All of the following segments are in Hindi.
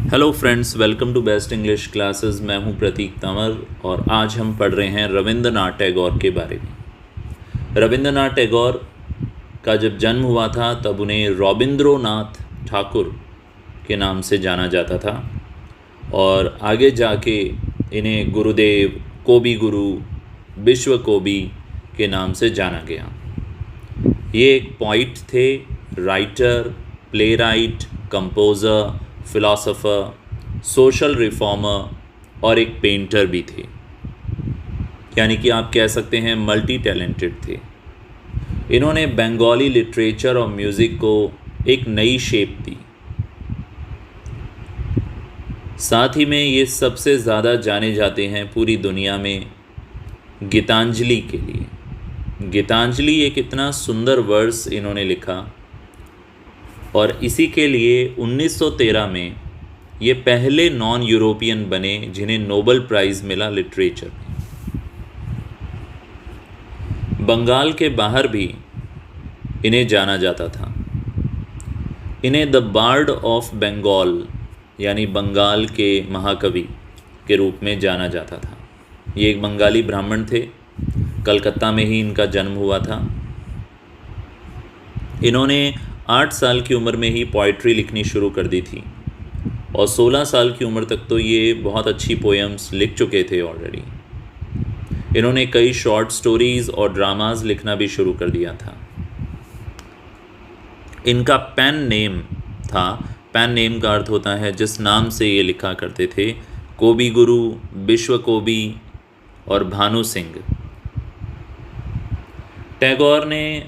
Hello friends, welcome to best English classes. मैं हूं प्रतीक तंवर और आज हम पढ़ रहे हैं रविंद्रनाथ टैगोर के बारे में। रविंद्रनाथ टैगोर का जब जन्म हुआ था तब उन्हें रविंद्रनाथ ठाकुर के नाम से जाना जाता था और आगे जाके इन्हें गुरुदेव, कोबी गुरु, विश्व कोबी के नाम से जाना गया। ये एक पोइट थे, writer, playwright, composer, philosopher, social reformer और एक पेंटर भी थे। यानी कि आप कह सकते हैं मल्टी टैलेंटेड थे। इन्होंने बंगाली लिटरेचर और म्यूज़िक को एक नई शेप दी। साथ ही में ये सबसे ज़्यादा जाने जाते हैं पूरी दुनिया में गीतांजलि के लिए। गीतांजलि एक इतना सुंदर वर्स इन्होंने लिखा और इसी के लिए 1913 में ये पहले नॉन यूरोपियन बने जिन्हें नोबेल प्राइज़ मिला लिटरेचर में। बंगाल के बाहर भी इन्हें जाना जाता था। इन्हें द बार्ड ऑफ बंगाल यानी बंगाल के महाकवि के रूप में जाना जाता था। ये एक बंगाली ब्राह्मण थे। कलकत्ता में ही इनका जन्म हुआ था। इन्होंने 8 साल की उम्र में ही पोइट्री लिखनी शुरू कर दी थी और 16 साल की उम्र तक तो ये बहुत अच्छी पोएम्स लिख चुके थे ऑलरेडी। इन्होंने कई शॉर्ट स्टोरीज़ और ड्रामाज लिखना भी शुरू कर दिया था। इनका पेन नेम था। पेन नेम का अर्थ होता है जिस नाम से ये लिखा करते थे। कोबी गुरु, विश्व कोबी और भानु सिंह। टैगोर ने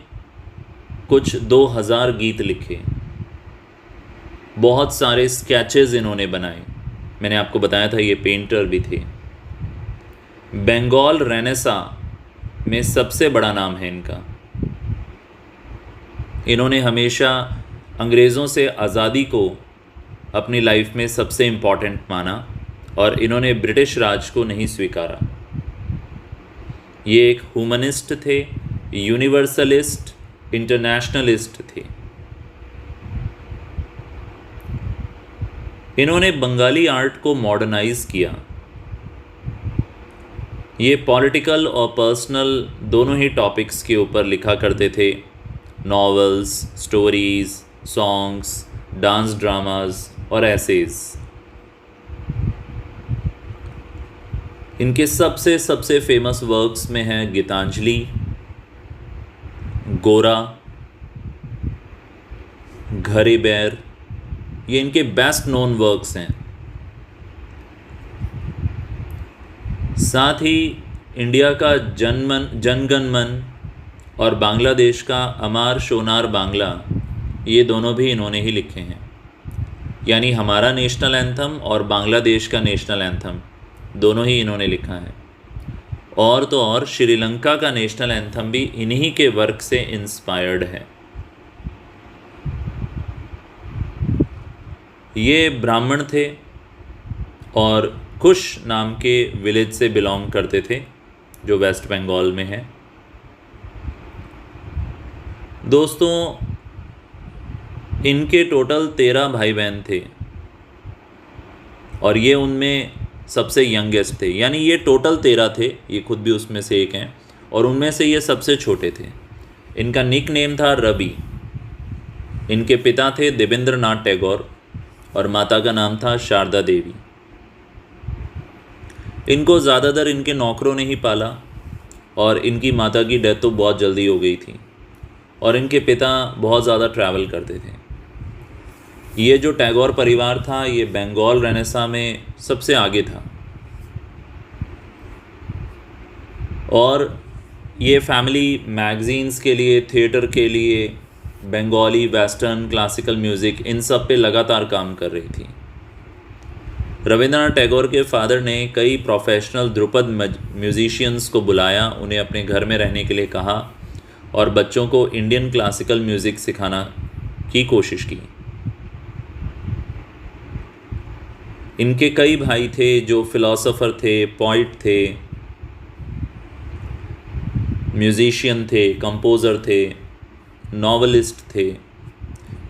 कुछ 2000 गीत लिखे, बहुत सारे स्केचेस इन्होंने बनाए। मैंने आपको बताया था ये पेंटर भी थे। बंगाल रेनेसा में सबसे बड़ा नाम है इनका। इन्होंने हमेशा अंग्रेज़ों से आज़ादी को अपनी लाइफ में सबसे इम्पॉर्टेंट माना और इन्होंने ब्रिटिश राज को नहीं स्वीकारा। ये एक ह्यूमनिस्ट थे, यूनिवर्सलिस्ट, इंटरनेशनलिस्ट थे। इन्होंने बंगाली आर्ट को मॉडर्नाइज किया। ये पॉलिटिकल और पर्सनल दोनों ही टॉपिक्स के ऊपर लिखा करते थे। Novels, stories, songs, dance dramas और एसेज। इनके सबसे फेमस वर्क्स में है गीतांजलि, गोरा, घरे बैर। ये इनके बेस्ट नोन वर्क्स हैं। साथ ही इंडिया का जनगण मन और बांग्लादेश का अमार शोनार बांग्ला, ये दोनों भी इन्होंने ही लिखे हैं। यानी हमारा नेशनल एंथम और बांग्लादेश का नेशनल एंथम दोनों ही इन्होंने लिखा है। और तो और श्रीलंका का नेशनल एंथम भी इन्हीं के वर्क से इंस्पायर्ड है। ये ब्राह्मण थे और कुश नाम के विलेज से बिलोंग करते थे जो वेस्ट बंगाल में है। दोस्तों, इनके टोटल 13 भाई बहन थे और ये उनमें सबसे यंगेस्ट थे। यानी ये टोटल 13 थे, ये खुद भी उसमें से एक हैं और उनमें से ये सबसे छोटे थे। इनका निक नेम था रवि। इनके पिता थे देवेंद्रनाथ टैगोर और माता का नाम था शारदा देवी। इनको ज़्यादातर इनके नौकरों ने ही पाला और इनकी माता की डेथ तो बहुत जल्दी हो गई थी और इनके पिता बहुत ज़्यादा ट्रैवल करते थे। ये जो टैगोर परिवार था ये बंगाल रेनेसा में सबसे आगे था और ये फैमिली मैगज़ीन्स के लिए, थिएटर के लिए, बंगाली, वेस्टर्न, क्लासिकल म्यूज़िक, इन सब पे लगातार काम कर रही थी। रविंद्रनाथ टैगोर के फादर ने कई प्रोफेशनल ध्रुपद म्यूजिशियंस को बुलाया, उन्हें अपने घर में रहने के लिए कहा और बच्चों को इंडियन क्लासिकल म्यूज़िक सिखाना की कोशिश की। इनके कई भाई थे जो फिलोसोफर थे, पोइट थे, म्यूजिशियन थे, कंपोज़र थे, नॉवेलिस्ट थे।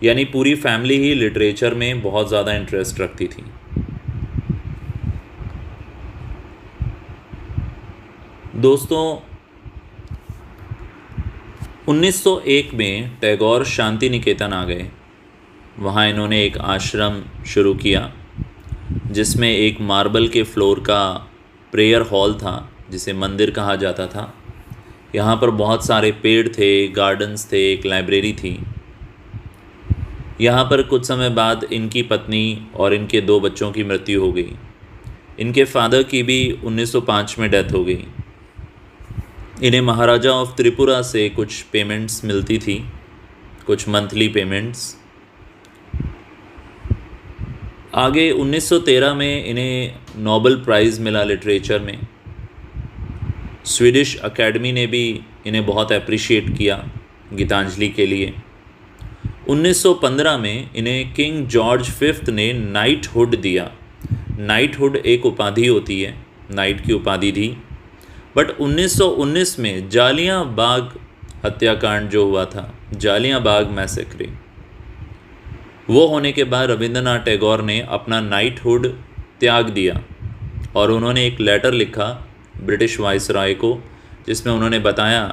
यानी पूरी फैमिली ही लिटरेचर में बहुत ज़्यादा इंटरेस्ट रखती थी। दोस्तों 1901 में टैगोर शांति निकेतन आ गए। वहाँ इन्होंने एक आश्रम शुरू किया जिसमें एक मार्बल के फ्लोर का प्रेयर हॉल था जिसे मंदिर कहा जाता था। यहाँ पर बहुत सारे पेड़ थे, गार्डन्स थे, एक लाइब्रेरी थी। यहाँ पर कुछ समय बाद इनकी पत्नी और इनके 2 बच्चों की मृत्यु हो गई। इनके फादर की भी 1905 में डेथ हो गई। इन्हें महाराजा ऑफ त्रिपुरा से कुछ पेमेंट्स मिलती थी, कुछ मंथली पेमेंट्स। आगे 1913 में इन्हें नोबेल प्राइज़ मिला लिटरेचर में। स्वीडिश अकेडमी ने भी इन्हें बहुत अप्रिशिएट किया गीतांजलि के लिए। 1915 में इन्हें किंग जॉर्ज फिफ्थ ने नाइटहुड दिया। नाइटहुड एक उपाधि होती है, नाइट की उपाधि थी। बट 1919 में जालियां बाग हत्याकांड जो हुआ था, जालियां बाग मैसेक्रे, वो होने के बाद रविंद्रनाथ टैगोर ने अपना नाइटहुड त्याग दिया और उन्होंने एक लेटर लिखा ब्रिटिश वाइसरॉय को, जिसमें उन्होंने बताया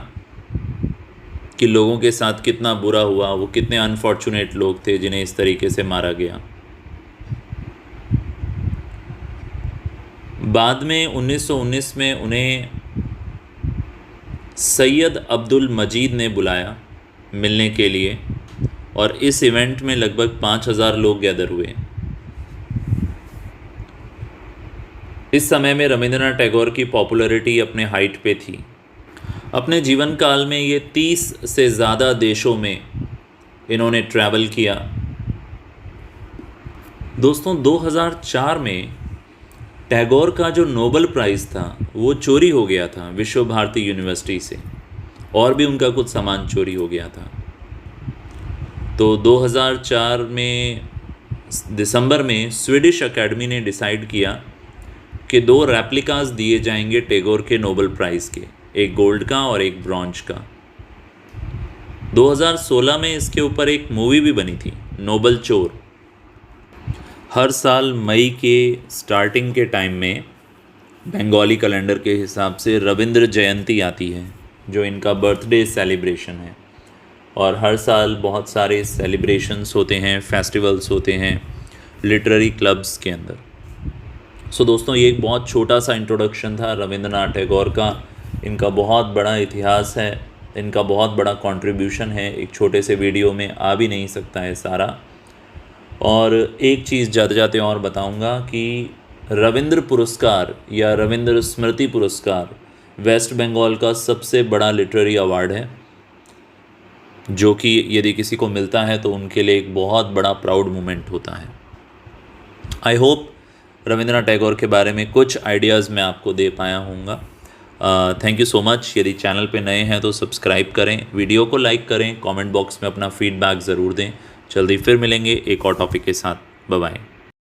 कि लोगों के साथ कितना बुरा हुआ, वो कितने अनफॉर्चुनेट लोग थे जिन्हें इस तरीके से मारा गया। बाद में 1919 में उन्हें सैयद अब्दुल मजीद ने बुलाया मिलने के लिए और इस इवेंट में लगभग 5000 लोग गैदर हुए। इस समय में रविंद्रनाथ टैगोर की पॉपुलैरिटी अपने हाइट पे थी। अपने जीवन काल में ये 30 से ज़्यादा देशों में इन्होंने ट्रैवल किया। दोस्तों 2004 में टैगोर का जो नोबेल प्राइज़ था वो चोरी हो गया था विश्व भारती यूनिवर्सिटी से, और भी उनका कुछ सामान चोरी हो गया था। तो 2004 में दिसंबर में स्वीडिश अकेडमी ने डिसाइड किया कि 2 रेप्लिकास दिए जाएंगे टैगोर के नोबेल प्राइज़ के, एक गोल्ड का और एक ब्रॉन्ज का। 2016 में इसके ऊपर एक मूवी भी बनी थी, नोबेल चोर। हर साल मई के स्टार्टिंग के टाइम में बंगाली कैलेंडर के हिसाब से रविंद्र जयंती आती है, जो इनका बर्थडे सेलिब्रेशन है। और हर साल बहुत सारे सेलिब्रेशंस होते हैं, फेस्टिवल्स होते हैं लिटरेरी क्लब्स के अंदर। सो दोस्तों ये एक बहुत छोटा सा इंट्रोडक्शन था रविंद्रनाथ टैगोर का। इनका बहुत बड़ा इतिहास है, इनका बहुत बड़ा कंट्रीब्यूशन है, एक छोटे से वीडियो में आ भी नहीं सकता है सारा। और एक चीज़ जाते जाते और बताऊंगा कि रविंद्र पुरस्कार या रविंद्र स्मृति पुरस्कार वेस्ट बंगाल का सबसे बड़ा लिटरेरी अवार्ड है, जो कि यदि किसी को मिलता है तो उनके लिए एक बहुत बड़ा प्राउड मोमेंट होता है। आई होप रविंद्रनाथ टैगोर के बारे में कुछ आइडियाज़ मैं आपको दे पाया हूँगा। Thank you so much. यदि चैनल पे नए हैं तो सब्सक्राइब करें, वीडियो को लाइक करें, कमेंट बॉक्स में अपना फीडबैक ज़रूर दें। जल्दी फिर मिलेंगे एक और टॉपिक के साथ। Bye bye.